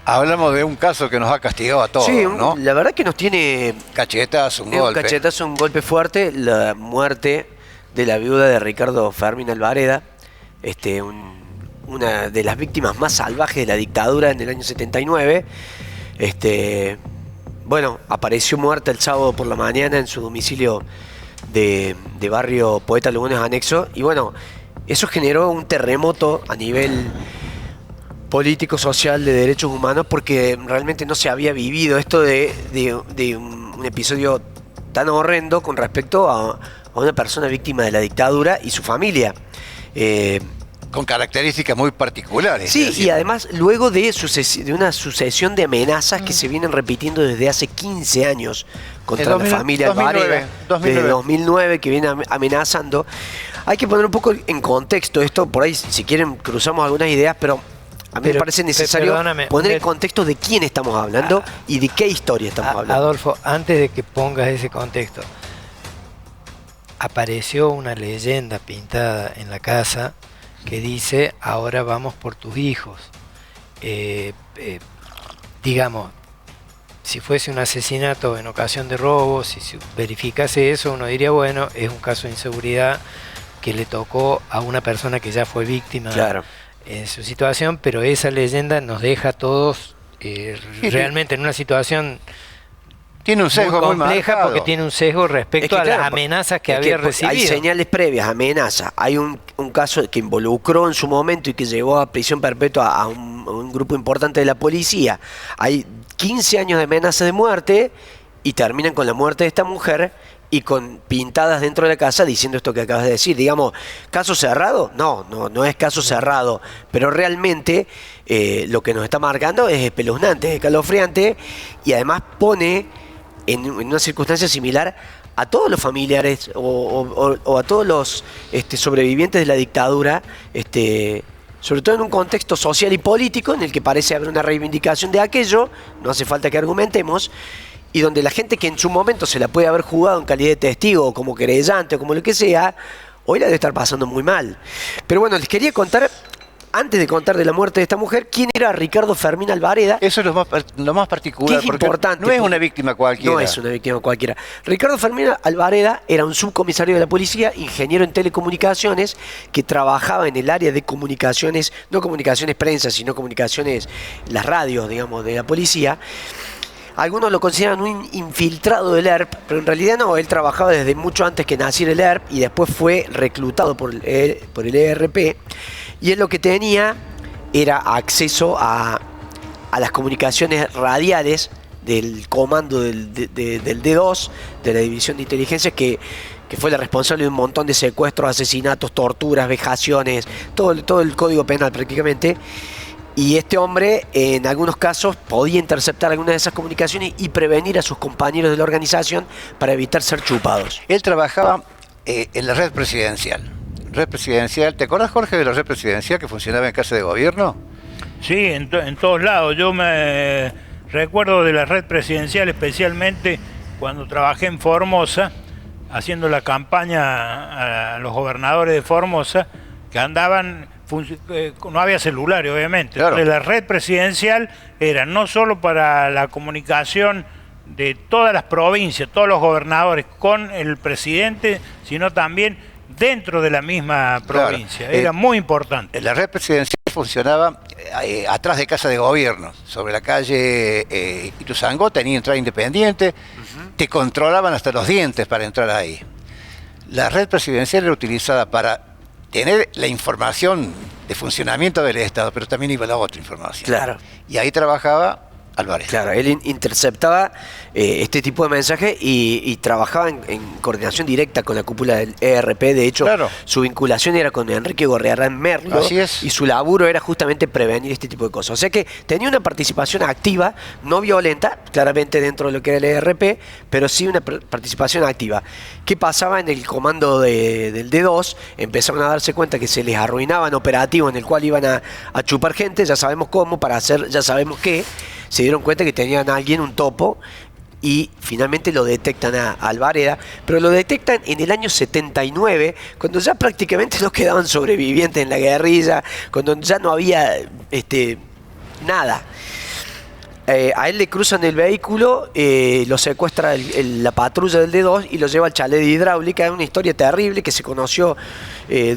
Hablamos de un caso que nos ha castigado a todos, Sí, ¿no? la verdad que nos tiene Cachetazo, un un golpe. cachetazo, un golpe fuerte, la muerte de la viuda de Ricardo Fermín Alvareda, una de las víctimas más salvajes de la dictadura en el año 79. Bueno, apareció muerta el sábado por la mañana en su domicilio de barrio Poeta Lugones Anexo, y bueno, eso generó un terremoto a nivel político, social, de derechos humanos, porque realmente no se había vivido esto de un episodio tan horrendo con respecto a una persona víctima de la dictadura y su familia. Con características muy particulares. Sí, es decir, y además luego de una sucesión de amenazas que se vienen repitiendo desde hace 15 años contra la familia Alvareda, desde 2009, que viene amenazando. Hay que poner un poco en contexto esto, por ahí si quieren cruzamos algunas ideas, pero a mí me parece necesario poner en contexto de quién estamos hablando y de qué historia estamos hablando. Adolfo, antes de que pongas ese contexto, apareció una leyenda pintada en la casa que dice: ahora vamos por tus hijos. Digamos, si fuese un asesinato en ocasión de robo, si se verificase eso, uno diría, bueno, es un caso de inseguridad que le tocó a una persona que ya fue víctima. Claro. En su situación, pero esa leyenda nos deja a todos realmente en una situación tiene un sesgo muy compleja, marcado. porque tiene un sesgo respecto a las amenazas que había recibido. Hay señales previas, amenazas. Hay un caso que involucró en su momento y que llevó a prisión perpetua a un grupo importante de la policía. Hay 15 años de amenaza de muerte y terminan con la muerte de esta mujer y con pintadas dentro de la casa diciendo esto que acabas de decir. Digamos, ¿caso cerrado? No es caso cerrado, pero realmente lo que nos está marcando es espeluznante, es escalofriante, y además pone en una circunstancia similar a todos los familiares o a todos los sobrevivientes de la dictadura, sobre todo en un contexto social y político en el que parece haber una reivindicación de aquello, no hace falta que argumentemos, y donde la gente que en su momento se la puede haber jugado en calidad de testigo o como querellante o como lo que sea, hoy la debe estar pasando muy mal. Pero bueno, les quería contar, antes de contar de la muerte de esta mujer, quién era Ricardo Fermín Alvareda. Eso es lo más particular, que es porque importante, no es una víctima cualquiera. No es una víctima cualquiera. Ricardo Fermín Alvareda era un subcomisario de la policía, ingeniero en telecomunicaciones, que trabajaba en el área de comunicaciones, no comunicaciones prensa, sino comunicaciones, las radios, digamos, de la policía. Algunos lo consideran un infiltrado del ERP, pero en realidad no, él trabajaba desde mucho antes que naciera el ERP y después fue reclutado por el ERP, y él lo que tenía era acceso a las comunicaciones radiales del comando del D2, de la División de Inteligencia, que fue la responsable de un montón de secuestros, asesinatos, torturas, vejaciones, todo el código penal prácticamente. Y este hombre, en algunos casos, podía interceptar algunas de esas comunicaciones y prevenir a sus compañeros de la organización para evitar ser chupados. Él trabajaba en la red presidencial. Red presidencial, ¿te acordás, Jorge, de la red presidencial que funcionaba en Casa de Gobierno? Sí, en todos lados. Yo me recuerdo de la red presidencial, especialmente cuando trabajé en Formosa, haciendo la campaña a los gobernadores de Formosa, que andaban... no había celulares, obviamente. Claro. Entonces, la red presidencial era no solo para la comunicación de todas las provincias, todos los gobernadores con el presidente, sino también dentro de la misma provincia. Claro. Era muy importante. La red presidencial funcionaba atrás de Casa de Gobierno, sobre la calle Ituzaingó, tenía entrada independiente, te controlaban hasta los dientes para entrar ahí. La red presidencial era utilizada para tener la información de funcionamiento del Estado, pero también iba la otra información. Claro. Y ahí trabajaba Álvarez. Claro, él interceptaba este tipo de mensajes y trabajaba en coordinación directa con la cúpula del ERP. De hecho, claro, su vinculación era con Enrique Gorriarán Merlo. Así es. Y su laburo era justamente prevenir este tipo de cosas. O sea que tenía una participación activa, no violenta, claramente dentro de lo que era el ERP, pero sí una participación activa. ¿Qué pasaba en el comando del D2? Empezaron a darse cuenta que se les arruinaban operativos en el cual iban a chupar gente, ya sabemos cómo, para hacer ya sabemos qué. Se dieron cuenta que tenían a alguien, un topo, y finalmente lo detectan a Alvareda, pero lo detectan en el año 79, cuando ya prácticamente no quedaban sobrevivientes en la guerrilla, cuando ya no había nada. A él le cruzan el vehículo, lo secuestra la patrulla del D2 y lo lleva al chalet de hidráulica. Es una historia terrible que se conoció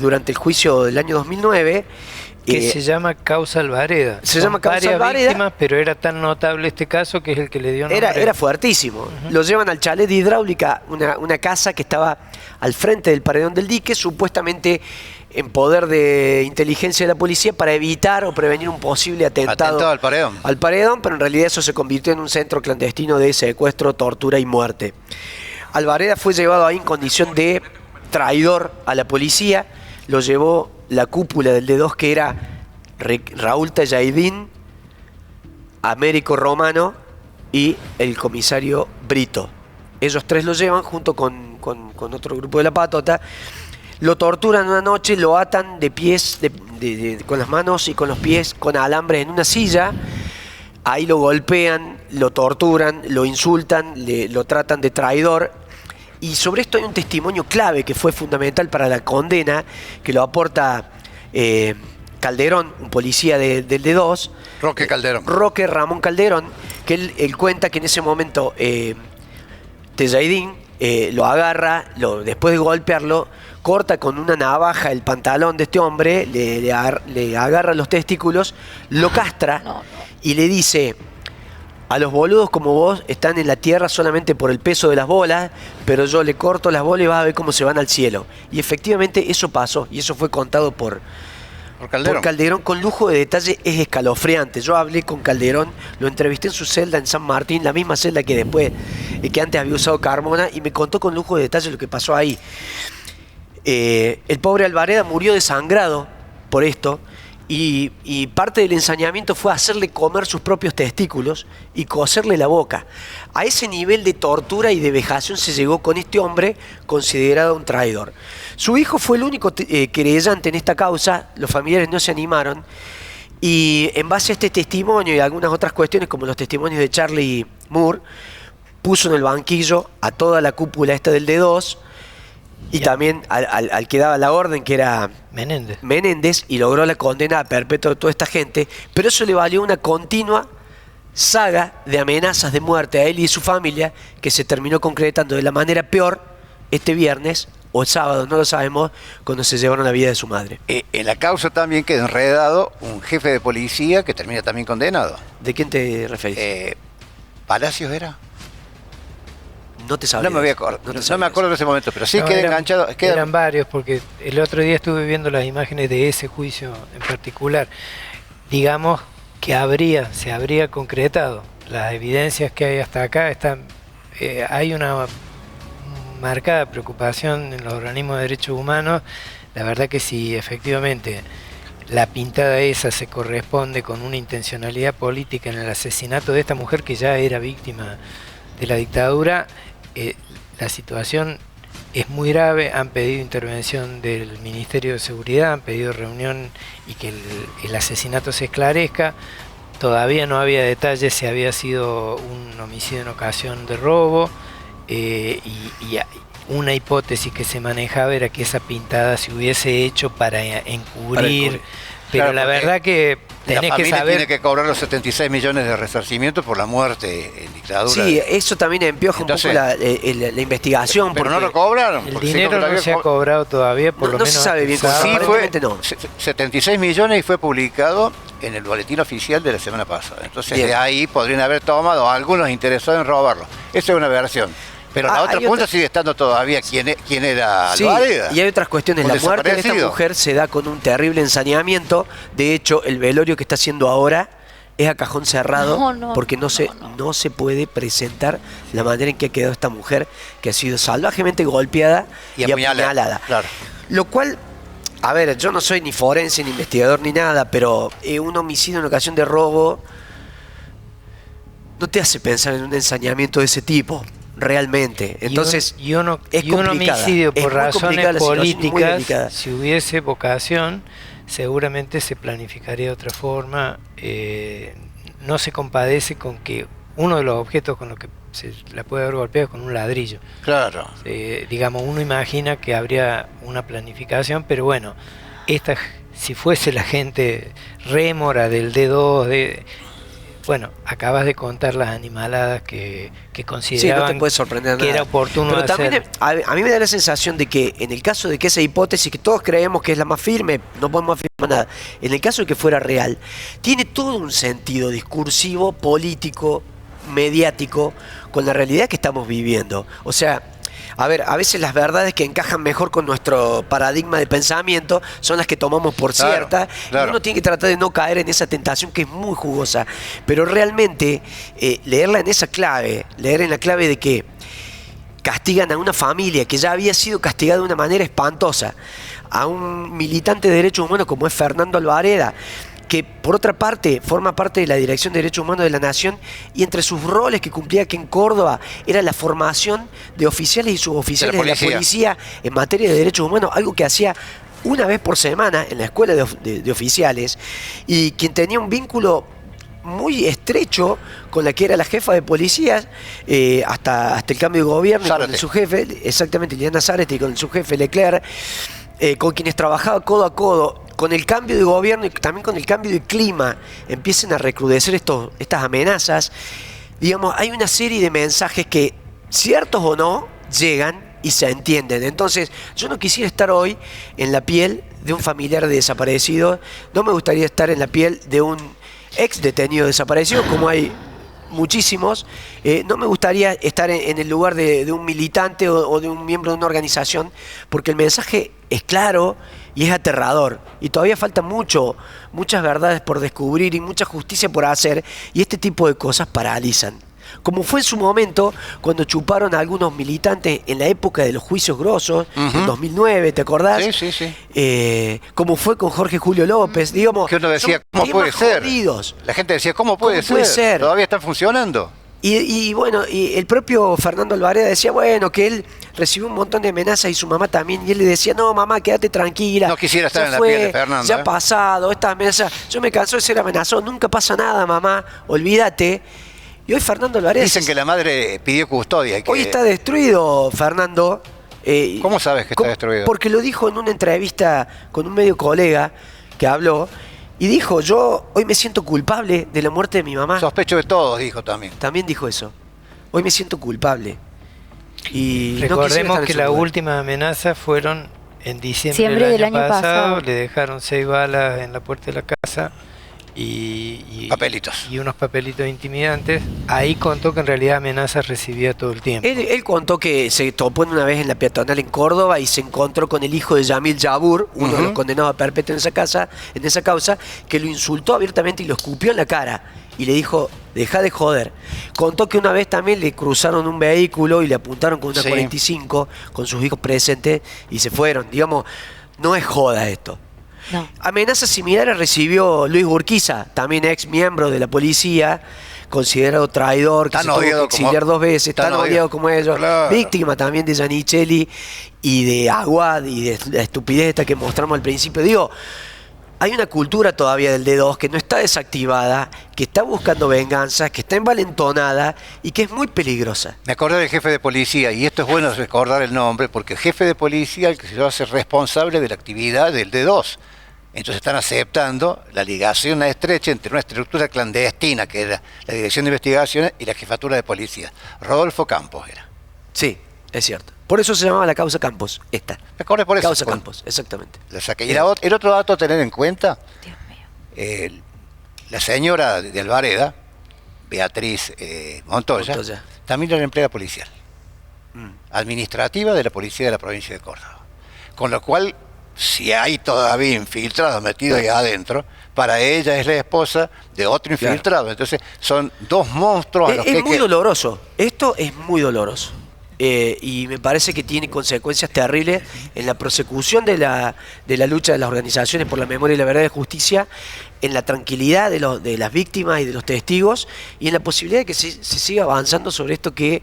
durante el juicio del año 2009. Que se llama Causa Alvareda. Se llama Causa varias Alvareda. víctimas, pero era tan notable este caso que es el que le dio nombre. Era fuertísimo. Lo llevan al chalet de hidráulica, una casa que estaba al frente del paredón del dique, supuestamente en poder de inteligencia de la policía para evitar o prevenir un posible atentado al paredón. Al paredón, pero en realidad eso se convirtió en un centro clandestino de secuestro, tortura y muerte. Alvareda fue llevado ahí en condición de traidor a la policía. Lo llevó la cúpula del D2, que era Raúl Tallaidín, Américo Romano y el comisario Brito. Ellos tres lo llevan junto con otro grupo de la patota. Lo torturan una noche, lo atan de pies, con las manos y con los pies, con alambres en una silla. Ahí lo golpean, lo torturan, lo insultan, lo tratan de traidor. Y sobre esto hay un testimonio clave que fue fundamental para la condena, que lo aporta Calderón, un policía del D2. Roque Calderón. Roque Ramón Calderón, que él cuenta que en ese momento Tellaidín lo agarra, después de golpearlo, corta con una navaja el pantalón de este hombre, le agarra los testículos, lo castra y le dice: a los boludos como vos están en la tierra solamente por el peso de las bolas, pero yo le corto las bolas y vas a ver cómo se van al cielo. Y efectivamente eso pasó, y eso fue contado por Calderón con lujo de detalle. Es escalofriante. Yo hablé con Calderón, lo entrevisté en su celda en San Martín, la misma celda que antes había usado Carmona, y me contó con lujo de detalle lo que pasó ahí. El pobre Alvareda murió desangrado por esto. Y parte del ensañamiento fue hacerle comer sus propios testículos y coserle la boca. A ese nivel de tortura y de vejación se llegó con este hombre considerado un traidor. Su hijo fue el único querellante en esta causa. Los familiares no se animaron, y en base a este testimonio y algunas otras cuestiones, como los testimonios de Charlie Moore, puso en el banquillo a toda la cúpula esta del D2 y también al que daba la orden, que era Menéndez, y logró la condena a perpetua de toda esta gente. Pero eso le valió una continua saga de amenazas de muerte a él y a su familia, que se terminó concretando de la manera peor este viernes o el sábado, no lo sabemos, cuando se llevaron la vida de su madre. En la causa también quedó enredado un jefe de policía que termina también condenado. ¿De quién te referís? ¿Palacios era? No te sabría. No me voy a acordar, no me acuerdo de ese momento, pero sí quedé enganchado. Eran varios, porque el otro día estuve viendo las imágenes de ese juicio en particular. Digamos que se habría concretado. Las evidencias que hay hasta acá hay una marcada preocupación en los organismos de derechos humanos. La verdad que si efectivamente la pintada esa se corresponde con una intencionalidad política en el asesinato de esta mujer que ya era víctima de la dictadura, la situación es muy grave. Han pedido intervención del Ministerio de Seguridad, han pedido reunión y que el asesinato se esclarezca. Todavía no había detalles si había sido un homicidio en ocasión de robo, y una hipótesis que se manejaba era que esa pintada se hubiese hecho para encubrir. Pero claro, la verdad que tenés que saber... tiene que cobrar los 76 millones de resarcimiento por la muerte en dictadura. Sí, eso también empioja un poco la investigación. Pero no lo cobraron. El dinero no se ha cobrado todavía, por lo menos. No se sabe bien. Sí, fue 76 millones y fue publicado en el boletín oficial de la semana pasada. Entonces de ahí podrían haber tomado a algunos interesados en robarlo. Esa es una versión. Pero la otra punta sigue estando todavía quién era Alvareda. Y hay otras cuestiones. La muerte de esta mujer se da con un terrible ensañamiento. De hecho, el velorio que está haciendo ahora es a cajón cerrado, porque no se puede presentar la manera en que ha quedado esta mujer, que ha sido salvajemente golpeada y apuñalada. Claro. Lo cual, a ver, yo no soy ni forense, ni investigador, ni nada, pero un homicidio en ocasión de robo no te hace pensar en un ensañamiento de ese tipo. Realmente, entonces y un homicidio por razones políticas, si hubiese vocación, seguramente se planificaría de otra forma. No se compadece con que uno de los objetos con los que se la puede haber golpeado es con un ladrillo. Claro. Digamos, uno imagina que habría una planificación, pero bueno, si fuese la gente rémora del D2, Bueno, acabas de contar las animaladas que Sí, no consideraban te puede sorprender que nada. era oportuno Pero hacer. también a mí me da la sensación de que en el caso de que esa hipótesis, que todos creemos que es la más firme, no podemos afirmar nada, en el caso de que fuera real, tiene todo un sentido discursivo, político, mediático, con la realidad que estamos viviendo. O sea, a ver, a veces las verdades que encajan mejor con nuestro paradigma de pensamiento son las que tomamos por Claro, ciertas, claro. y uno tiene que tratar de no caer en esa tentación que es muy jugosa. Pero realmente, leerla en esa clave, leer en la clave de que castigan a una familia que ya había sido castigada de una manera espantosa, a un militante de derechos humanos como es Fernando Alvareda, que por otra parte forma parte de la Dirección de Derechos Humanos de la Nación, y entre sus roles que cumplía aquí en Córdoba era la formación de oficiales y suboficiales de la policía en materia de derechos humanos, algo que hacía una vez por semana en la escuela de oficiales, y quien tenía un vínculo muy estrecho con la que era la jefa de policías hasta el cambio de gobierno, con el subjefe, exactamente, Liliana Zárate, y con el subjefe Leclerc, con quienes trabajaba codo a codo. Con el cambio de gobierno y también con el cambio de clima empiecen a recrudecer estas amenazas. Digamos, hay una serie de mensajes que, ciertos o no, llegan y se entienden. Entonces, yo no quisiera estar hoy en la piel de un familiar desaparecido, no me gustaría estar en la piel de un ex detenido desaparecido, como hay muchísimos. No me gustaría estar en el lugar de un militante o de un miembro de una organización, porque el mensaje es claro y es aterrador, y todavía falta muchas verdades por descubrir y mucha justicia por hacer, y este tipo de cosas paralizan. Como fue en su momento cuando chuparon a algunos militantes en la época de los juicios grosos, en 2009, ¿te acordás? Sí. Como fue con Jorge Julio López, digamos. Que uno decía, son ¿cómo puede ser? jodidos. La gente decía, ¿cómo puede ser? ¿Todavía están funcionando? Y bueno, y el propio Fernando Alvareda decía, bueno, que él recibió un montón de amenazas y su mamá también, y él le decía, no, mamá, quédate tranquila. No quisiera estar ya en la fue, piel de Fernando. Ya ha pasado, estas amenazas, yo me canso de ser amenazado, nunca pasa nada, mamá, olvídate. Y hoy Fernando Alvareda... Dicen que la madre pidió custodia. Hoy está destruido, Fernando. ¿Cómo sabes que está destruido? Porque lo dijo en una entrevista con un medio colega que habló, y dijo, yo hoy me siento culpable de la muerte de mi mamá. Sospecho de todos, dijo también. También dijo eso. Hoy me siento culpable. Y recordemos no que las últimas amenazas fueron en diciembre del año pasado. Le dejaron 6 balas en la puerta de la casa y papelitos. Y unos papelitos intimidantes. Ahí contó que en realidad amenazas recibía todo el tiempo. Él contó que se topó una vez en la peatonal en Córdoba y se encontró con el hijo de Yamil Yabur, uno de los condenados a perpetuo en esa causa, que lo insultó abiertamente y lo escupió en la cara. Y le dijo, deja de joder. Contó que una vez también le cruzaron un vehículo y le apuntaron con una 45 con sus hijos presentes y se fueron. Digamos, no es joda esto. No. Amenazas similares recibió Luis Urquiza, también ex miembro de la policía, considerado traidor, que se tuvo que exiliar 2 veces, tan odiado como ellos, claro. Víctima también de Giannicelli y de Aguad y de la estupidez esta que mostramos al principio. Digo, hay una cultura todavía del D2 que no está desactivada, que está buscando venganza, que está envalentonada y que es muy peligrosa. Me acordé del jefe de policía, y esto es bueno recordar el nombre, porque el jefe de policía el que se hace responsable de la actividad del D2. Entonces están aceptando la ligación estrecha entre una estructura clandestina, que era la Dirección de Investigaciones, y la Jefatura de Policía. Rodolfo Campos era. Sí, es cierto. Por eso se llamaba la causa Campos, esta. Me acordé por eso. Causa Campos, exactamente. La saqué. Y el otro dato a tener en cuenta, la señora de Alvareda, Beatriz Montoya, también era empleada policial, administrativa de la Policía de la Provincia de Córdoba. Con lo cual, si hay todavía infiltrados metidos ahí adentro, para ella es la esposa de otro infiltrado. Claro. Entonces son 2 monstruos. Es muy doloroso. Esto es muy doloroso. Y me parece que tiene consecuencias terribles en la prosecución de la lucha de las organizaciones por la memoria y la verdad y justicia, en la tranquilidad de las víctimas y de los testigos, y en la posibilidad de que se siga avanzando sobre esto que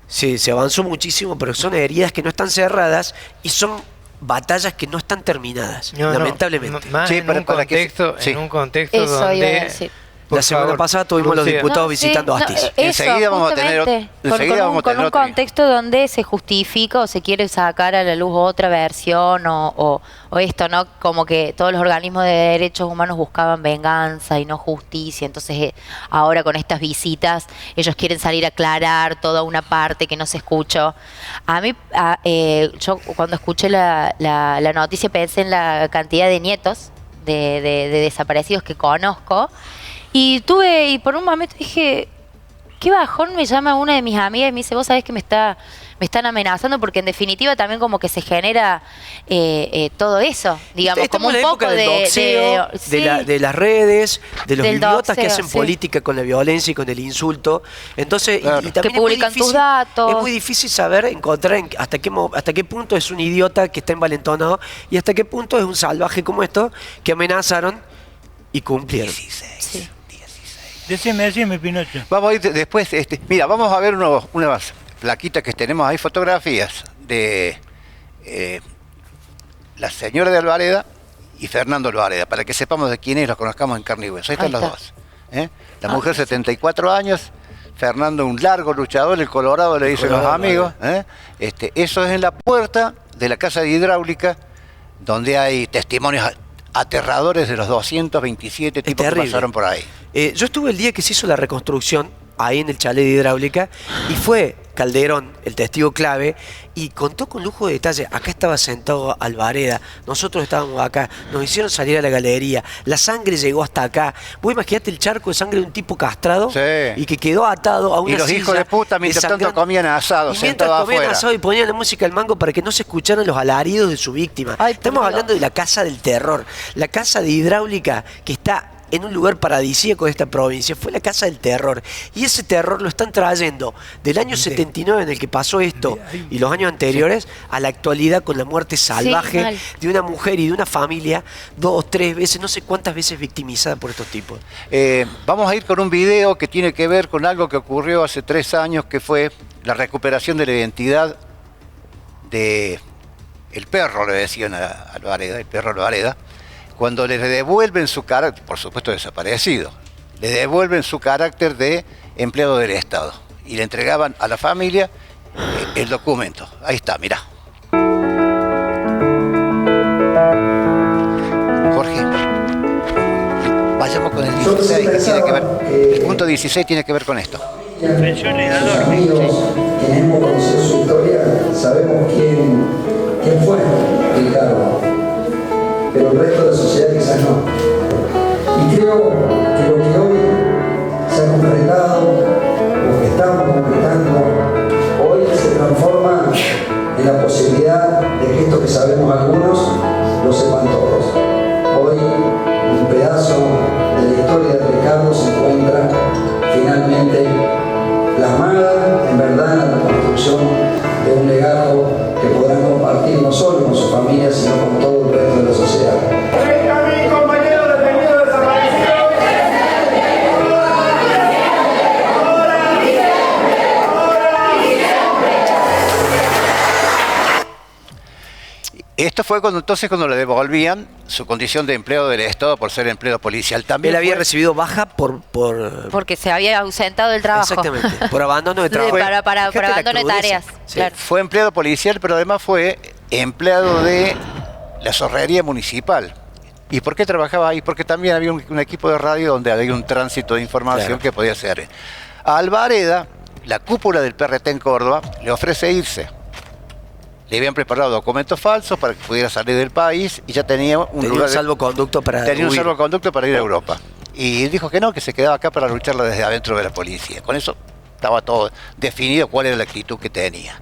se avanzó muchísimo, pero son heridas que no están cerradas y son batallas que no están terminadas, lamentablemente. Más en un contexto eso donde Por La semana favor, pasada tuvimos los Lucía. diputados No, visitando sí, Astis. eso, Enseguida vamos a tener justamente, enseguida vamos a tener con un otro. contexto donde se justifica o se quiere sacar a la luz otra versión o esto, ¿no? Como que todos los organismos de derechos humanos buscaban venganza y no justicia. Entonces, ahora con estas visitas, ellos quieren salir a aclarar toda una parte que no se escuchó. A mí, yo cuando escuché la noticia pensé en la cantidad de nietos de desaparecidos que conozco. Y por un momento dije, qué bajón, me llama una de mis amigas y me dice, vos sabés que me están amenazando, porque en definitiva también como que se genera todo eso, digamos, Estamos como en un la poco época del doxeo, sí, de las redes, de los Del idiotas que doxeo, hacen sí. política con la violencia y con el insulto. Entonces, Claro. y también Que es muy publican tus difícil- datos. Es muy difícil saber, encontrar hasta qué punto es un idiota que está envalentonado y hasta qué punto es un salvaje como esto que amenazaron y cumplieron. sí. Decime, Pinocho. Vamos a ir después, mira, vamos a ver unas plaquitas que tenemos ahí, fotografías de la señora de Alvareda y Fernando Alvareda, para que sepamos de quién es, los conozcamos en carne y hueso. Ahí están Ahí los está. dos. La mujer 74 años, Fernando un largo luchador, el Colorado le dicen los Colorado, amigos. Eso es en la puerta de la casa de hidráulica, donde hay testimonios aterradores de los 227 tipos que terrible. pasaron por ahí. Yo estuve el día que se hizo la reconstrucción ahí en el chalet de hidráulica y fue Calderón, el testigo clave, y contó con lujo de detalle. Acá estaba sentado Alvareda, nosotros estábamos acá, nos hicieron salir a la galería, la sangre llegó hasta acá. Vos imaginate el charco de sangre de un tipo castrado Sí. y que quedó atado a una Y los silla, hijos de puta mientras tanto desangrando. comían asado, Y mientras sentados comían afuera. asado y ponían la música al mango para que no se escucharan los alaridos de su víctima. Ay, Estamos por hablando de la casa del terror, la casa de hidráulica que está en un lugar paradisíaco de esta provincia, fue la casa del terror. Y ese terror lo están trayendo del año 79 en el que pasó esto y los años anteriores a la actualidad con la muerte salvaje mal. de una mujer y de una familia 2, 3 veces, no sé cuántas veces victimizada por estos tipos. Vamos a ir con un video que tiene que ver con algo que ocurrió hace 3 años, que fue la recuperación de la identidad de el perro, le decían a Alvareda, el perro Alvareda, cuando le devuelven su carácter, por supuesto desaparecido, le devuelven su carácter de empleado del Estado y le entregaban a la familia el documento. Ahí está, mirá. Jorge, vayamos con el 16, que tiene que ver, el punto 16 tiene que ver con esto. Pensiones de adorno. Amigos, quienes hemos conocido su historia, sabemos quién fue Ricardo, pero el resto de la sociedad quizás no. Y creo que lo que hoy se ha concretado, lo que estamos concretando, hoy se transforma en la posibilidad de que esto que sabemos algunos, lo sepan todos. Hoy, un pedazo de la historia de Ricardo se encuentra finalmente plasmada en verdad en la construcción de un legado que podrán compartir no solo con su familia, sino con todo el resto de la sociedad. Esto fue cuando le devolvían su condición de empleado del Estado por ser empleado policial. También Él había fue- recibido baja por Porque se había ausentado del trabajo. exactamente, por abandono de trabajo. Para Fíjate la abandono de crudeza. tareas. Sí. Claro. fue empleado policial, pero además fue empleado de la zorrería municipal. ¿Y por qué trabajaba ahí? Porque también había un equipo de radio donde había un tránsito de información Claro. que podía hacer. A Alvareda, la cúpula del PRT en Córdoba, le ofrece irse. Le habían preparado documentos falsos para que pudiera salir del país y ya tenía un Tenía lugar un de- salvoconducto para tenía un huir. salvoconducto para ir a Europa. Y dijo que no, que se quedaba acá para lucharla desde adentro de la policía. Con eso estaba todo definido cuál era la actitud que tenía.